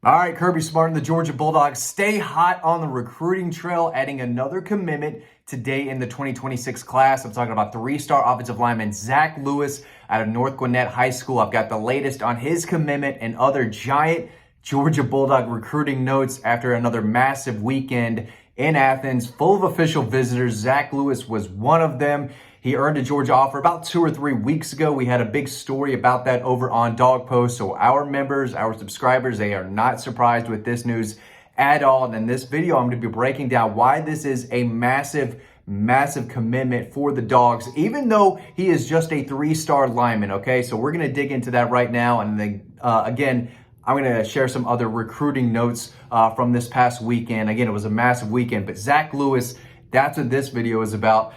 All right, Kirby Smart and the Georgia Bulldogs stay hot on the recruiting trail, adding another commitment today in the 2026 class. I'm talking about three-star offensive lineman Zack Lewis out of North Gwinnett High School. I've got the latest on his commitment and other giant Georgia Bulldog recruiting notes after another massive weekend in Athens, full of official visitors. Zack Lewis was one of them. He earned a Georgia offer about 2 or 3 weeks ago. We had a big story about that over on Dawg Post. So our members, our subscribers, they are not surprised with this news at all. And in this video, I'm going to be breaking down why this is a massive commitment for the Dogs, even though he is just a 3-star lineman. Okay, so we're going to dig into that right now. And then again, I'm going to share some other recruiting notes from this past weekend. Again, it was a massive weekend, but Zack Lewis, that's what this video is about.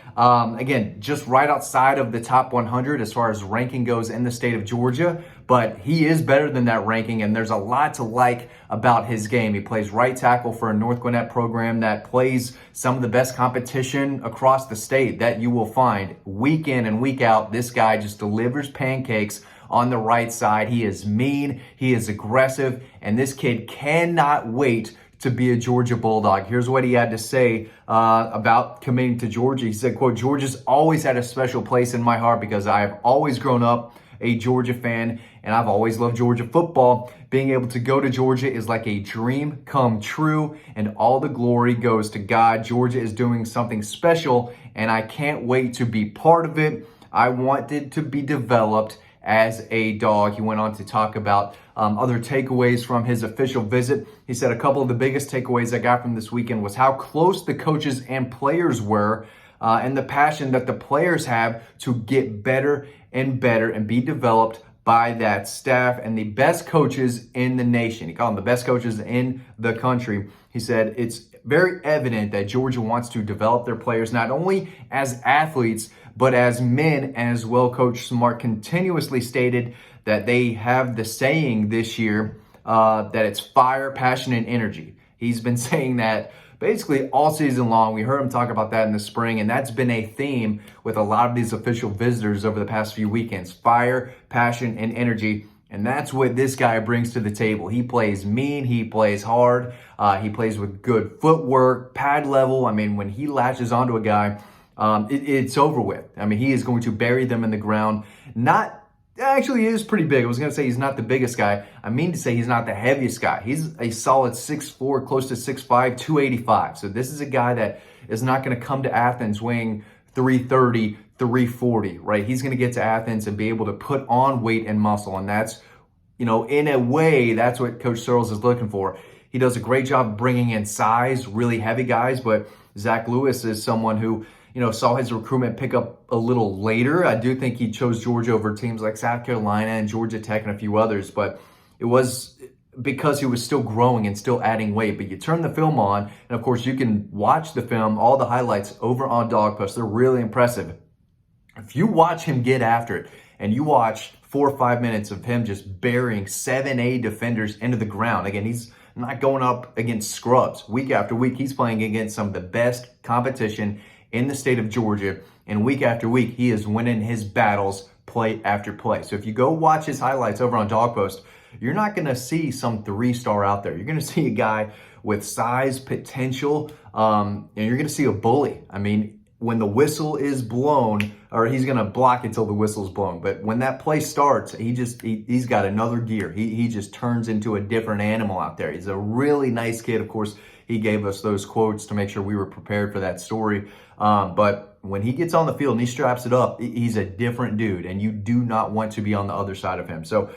Again, just right outside of the top 100 as far as ranking goes in the state of Georgia, but he is better than that ranking, and there's a lot to like about his game. He plays right tackle for a North Gwinnett program that plays some of the best competition across the state that you will find week in and week out. This guy just delivers pancakes on the right side. He is mean, he is aggressive, and this kid cannot wait to be a Georgia Bulldog. Here's what he had to say about committing to Georgia. He said, quote, "Georgia's always had a special place in my heart because I have always grown up a Georgia fan and I've always loved Georgia football. Being able to go to Georgia is like a dream come true, and all the glory goes to God. Georgia is doing something special and I can't wait to be part of it. I wanted to be developed as a dog." He went on to talk about other takeaways from his official visit. He said a couple of the biggest takeaways I got from this weekend was how close the coaches and players were, and the passion that the players have to get better and better and be developed by that staff and the best coaches in the nation. He called them the best coaches in the country. He said it's very evident that Georgia wants to develop their players not only as athletes, but as men as well. Coach Smart continuously stated that they have the saying this year that it's fire, passion, and energy. He's been saying that basically all season long. We heard him talk about that in the spring, and that's been a theme with a lot of these official visitors over the past few weekends. Fire, passion, and energy. And that's what this guy brings to the table. He plays mean, he plays hard, he plays with good footwork, pad level. I mean, when he latches onto a guy, it's over with. I mean, he is going to bury them in the ground. Actually, he is pretty big. I was going to say he's not the biggest guy. I mean to say he's not the heaviest guy. He's a solid 6'4", close to 6'5", 285. So this is a guy that is not going to come to Athens weighing 330, 340, right? He's going to get to Athens and be able to put on weight and muscle. And that's, in a way, that's what Coach Searles is looking for. He does a great job bringing in size, really heavy guys, but Zack Lewis is someone who, saw his recruitment pick up a little later. I do think he chose Georgia over teams like South Carolina and Georgia Tech and a few others, but it was because he was still growing and still adding weight. But you turn the film on, and of course you can watch the film, all the highlights over on Dawg Post. They're really impressive. If you watch him get after it, and you watch 4 or 5 minutes of him just burying 7A defenders into the ground, again, he's not going up against scrubs. Week after week, he's playing against some of the best competition in the state of Georgia, and week after week, he is winning his battles play after play. So if you go watch his highlights over on Dawg Post, you're not going to see some 3-star out there. You're going to see a guy with size, potential, and you're going to see a bully. I mean, when the whistle is blown, or he's going to block until the whistle's blown, but when that play starts, he's got another gear. He just turns into a different animal out there. He's a really nice kid. Of course, he gave us those quotes to make sure we were prepared for that story. But when he gets on the field and he straps it up, he's a different dude, and you do not want to be on the other side of him. So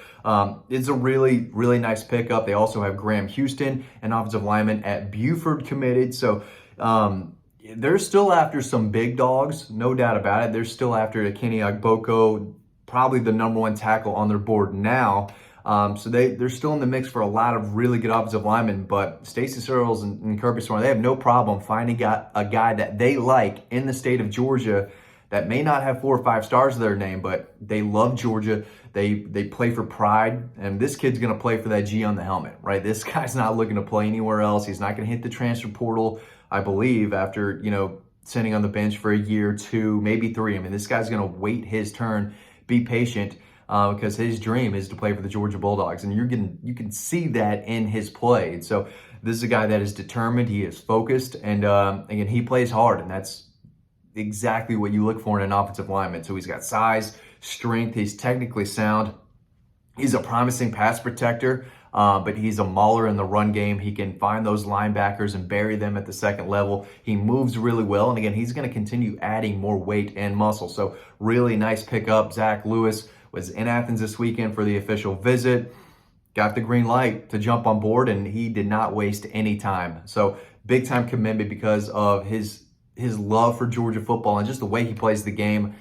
it's a really, really nice pickup. They also have Graham Houston, an offensive lineman at Buford, committed. So they're still after some big dogs, no doubt about it. They're still after Kenny Agboko, probably the #1 tackle on their board now. So they're still in the mix for a lot of really good offensive linemen, but Stacey Searles and Kirby Smart, they have no problem finding a guy that they like in the state of Georgia that may not have 4 or 5 stars to their name, but they love Georgia. They play for pride, and this kid's going to play for that G on the helmet, right? This guy's not looking to play anywhere else. He's not going to hit the transfer portal, I believe, after, sitting on the bench for a year, 2, maybe 3. I mean, this guy's going to wait his turn, be patient, because his dream is to play for the Georgia Bulldogs, and you can see that in his play. And so this is a guy that is determined, he is focused, and again, he plays hard, and that's exactly what you look for in an offensive lineman. So he's got size, strength, he's technically sound. He's a promising pass protector, but he's a mauler in the run game. He can find those linebackers and bury them at the second level. He moves really well, and again, he's going to continue adding more weight and muscle. So really nice pickup. Zack Lewis was in Athens this weekend for the official visit. Got the green light to jump on board, and he did not waste any time. So big time commitment because of his love for Georgia football and just the way he plays the game.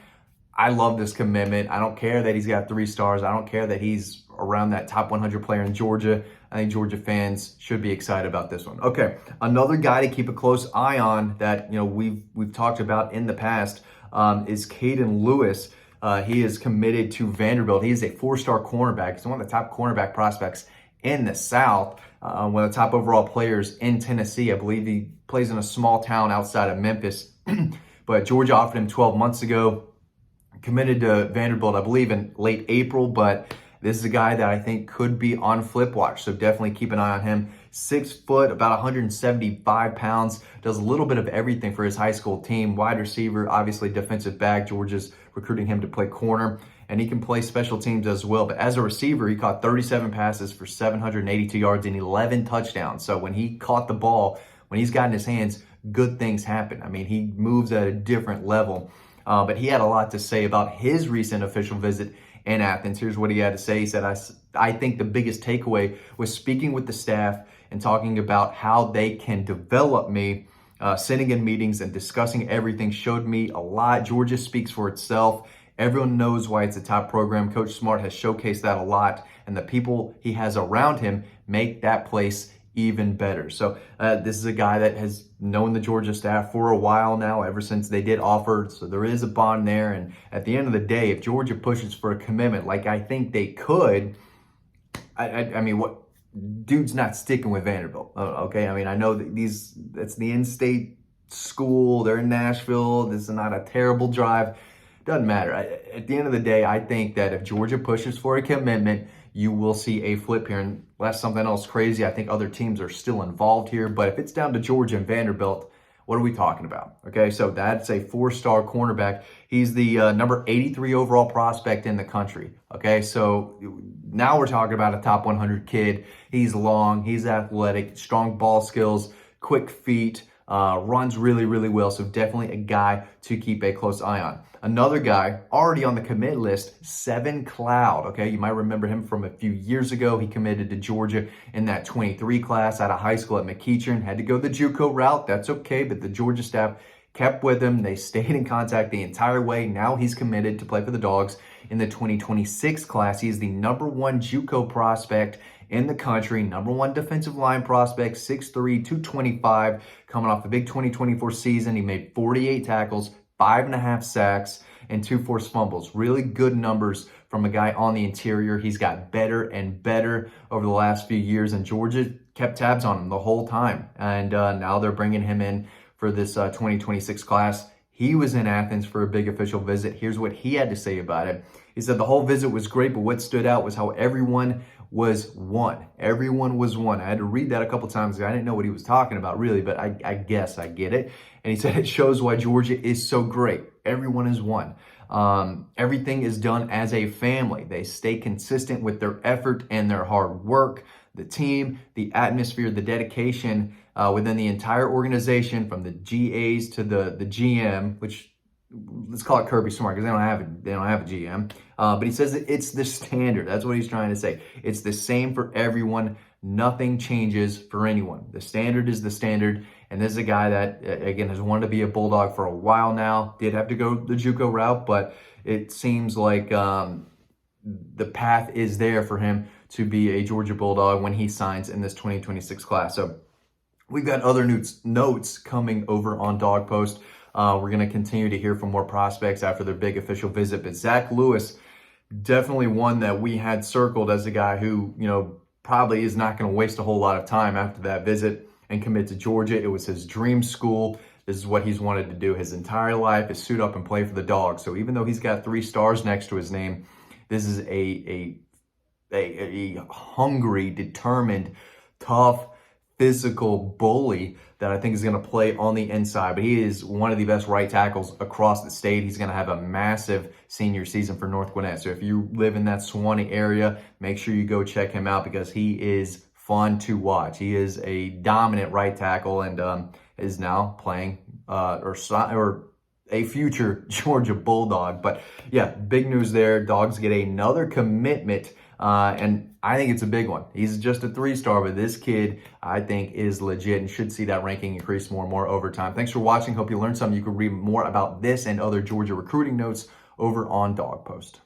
I love this commitment. I don't care that he's got 3 stars. I don't care that he's around that top 100 player in Georgia. I think Georgia fans should be excited about this one. Okay, another guy to keep a close eye on that we've talked about in the past is Caden Lewis. He is committed to Vanderbilt. He is a 4-star cornerback. He's one of the top cornerback prospects in the South. One of the top overall players in Tennessee. I believe he plays in a small town outside of Memphis. But Georgia offered him 12 months ago. Committed to Vanderbilt, I believe, in late April, but this is a guy that I think could be on flip watch, so definitely keep an eye on him. 6 foot, about 175 pounds, does a little bit of everything for his high school team. Wide receiver, obviously defensive back. Georgia's recruiting him to play corner, and he can play special teams as well. But as a receiver, he caught 37 passes for 782 yards and 11 touchdowns. So when he caught the ball, when he's got in his hands, good things happen. I mean, he moves at a different level. But he had a lot to say about his recent official visit in Athens. Here's what he had to say. He said, I think the biggest takeaway was speaking with the staff and talking about how they can develop me. Sitting in meetings and discussing everything showed me a lot. Georgia speaks for itself. Everyone knows why it's a top program. Coach Smart has showcased that a lot, and the people he has around him make that place even better. So this is a guy that has known the Georgia staff for a while now, ever since they did offer. So there is a bond there. And at the end of the day, if Georgia pushes for a commitment, like I think they could, I mean, what dude's not sticking with Vanderbilt? Okay, I mean, I know that that's the in-state school. They're in Nashville. This is not a terrible drive. Doesn't matter. At the end of the day, I think that if Georgia pushes for a commitment, you will see a flip here. And unless something else crazy, I think other teams are still involved here. But if it's down to Georgia and Vanderbilt, what are we talking about? Okay, so that's a 4-star cornerback. He's the number 83 overall prospect in the country. Okay, so now we're talking about a top 100 kid. He's long, he's athletic, strong ball skills, quick feet, runs really, really well. So definitely a guy to keep a close eye on. Another guy already on the commit list, Seven Cloud. Okay, you might remember him from a few years ago. He committed to Georgia in that 23 class out of high school at McEachern. Had to go the JUCO route. That's okay, but the Georgia staff kept with him. They stayed in contact the entire way. Now he's committed to play for the Dogs in the 2026 class. He is the number 1 JUCO prospect in the country, number 1 defensive line prospect, 6'3", 225, coming off the big 2024 season. He made 48 tackles, 5.5 sacks, and 2 forced fumbles. Really good numbers from a guy on the interior. He's got better and better over the last few years, and Georgia kept tabs on him the whole time. And now they're bringing him in for this 2026 class. He was in Athens for a big official visit. Here's what he had to say about it. He said the whole visit was great, but what stood out was how everyone was one. Everyone was one. I had to read that a couple times. I didn't know what he was talking about really, but I guess I get it. And he said it shows why Georgia is so great. Everyone is one. Everything is done as a family. They stay consistent with their effort and their hard work. The team, the atmosphere, the dedication within the entire organization, from the GAs to the GM, which let's call it Kirby Smart because they don't have a GM. But he says that it's the standard. That's what he's trying to say. It's the same for everyone. Nothing changes for anyone. The standard is the standard. And this is a guy that, again, has wanted to be a Bulldog for a while now. Did have to go the JUCO route, but it seems like the path is there for him to be a Georgia Bulldog when he signs in this 2026 class. So we've got other notes coming over on Dawg Post. We're going to continue to hear from more prospects after their big official visit. But Zack Lewis, definitely one that we had circled as a guy who, probably is not going to waste a whole lot of time after that visit and commit to Georgia. It was his dream school. This is what he's wanted to do his entire life, is suit up and play for the Dogs. So even though he's got 3 stars next to his name, This is a hungry, determined, tough, physical bully that I think is going to play on the inside. But he is one of the best right tackles across the state. He's going to have a massive senior season for North Gwinnett. So if you live in that Suwanee area, make sure you go check him out because he is fun to watch. He is a dominant right tackle and is now playing or a future Georgia Bulldog. But yeah, big news there. Dogs get another commitment, and I think it's a big one. He's just a 3-star, but this kid, I think, is legit and should see that ranking increase more and more over time. Thanks for watching. Hope you learned something. You can read more about this and other Georgia recruiting notes over on Dawg Post.